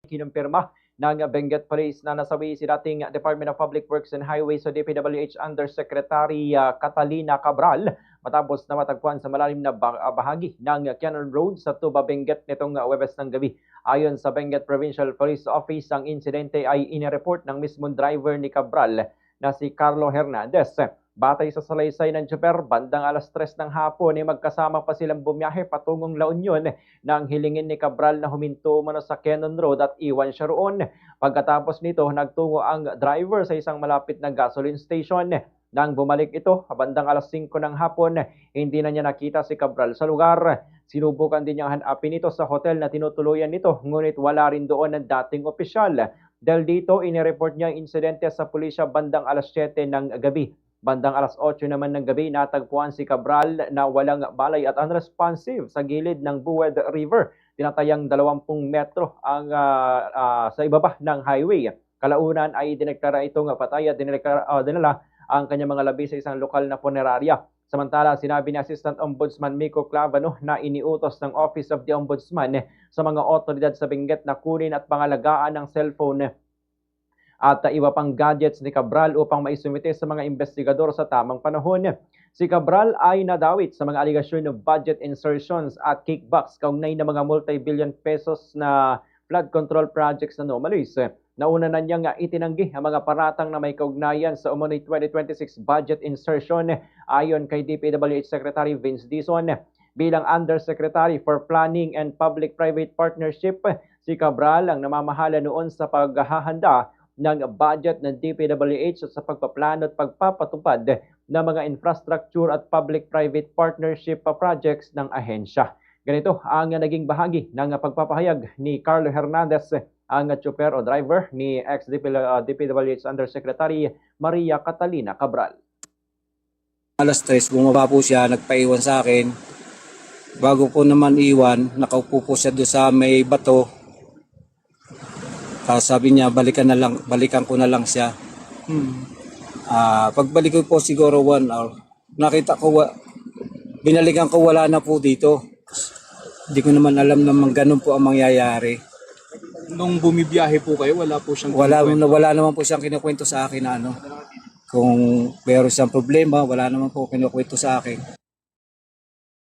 kinumpirma ng Benguet Police na nasawi si dating Department of Public Works and Highways o DPWH Undersecretary Catalina Cabral matapos na matagpuan sa malalim na bahagi ng Cannon Road sa Tuba, Benguet nitong Huwebes ng gabi. Ayon sa Benguet Provincial Police Office, ang insidente ay inireport ng mismong driver ni Cabral na si Carlo Hernandez. Batay sa salaysay ng tsuper, bandang alas 3 ng hapon ay magkasama pa silang bumiyahe patungong La Union nang hilingin ni Cabral na huminto muna sa Cannon Road at iwan siya roon. Pagkatapos nito, nagtungo ang driver sa isang malapit na gasoline station. Nang bumalik ito, bandang alas 5 ng hapon, hindi na niya nakita si Cabral sa lugar. Sinubukan din niyang hanapin ito sa hotel na tinutuluyan nito, ngunit wala rin doon ang dating opisyal. Dahil dito, inireport niya ang insidente sa pulisya bandang alas 7 ng gabi. Bandang alas 8 naman ng gabi, natagpuan si Cabral na walang malay at unresponsive sa gilid ng Buwed River. Tinatayang 20 metro ang sa ibaba ng highway. Kalaunan ay dineklara itong patay at dinala ang kanyang mga labi sa isang lokal na punerarya. Samantala, sinabi ni Assistant Ombudsman Miko Clavano na iniutos ng Office of the Ombudsman sa mga otoridad sa Benguet na kunin at pangalagaan ng cellphone at iba pang gadgets ni Cabral upang maisumite sa mga investigador sa tamang panahon. Si Cabral ay nadawit sa mga aligasyon ng budget insertions at kickbacks kaugnay ng mga multi-billion pesos na flood control projects na anomalies. Nauna na niyang itinanggi ang mga paratang na may kaugnayan sa umunoy 2026 budget insertion ayon kay DPWH Secretary Vince Dizon. Bilang Undersecretary for Planning and Public-Private Partnership, si Cabral ang namamahala noon sa paghahanda ng budget ng DPWH sa pagpaplano at pagpapatupad ng mga infrastructure at public-private partnership projects ng ahensya. Ganito ang naging bahagi ng pagpapahayag ni Carlo Hernandez, ang tsuper o driver ni ex-DPWH Undersecretary Maria Catalina Cabral. Alas 3, bumaba po siya, nagpaiwan sa akin. Bago po naman iwan, nakaupo po siya doon sa may bato. Sabi niya, balikan ko na lang siya. Pagbalik ko po siguro 1 hour, nakita ko, binalikan ko, wala na po dito. Hindi ko naman alam naman ganun po ang mangyayari. Nung bumibiyahe po kayo, wala po siyang wala naman po siyang kinukwento sa akin na kung meron siyang problema, wala naman po kinukwento sa akin.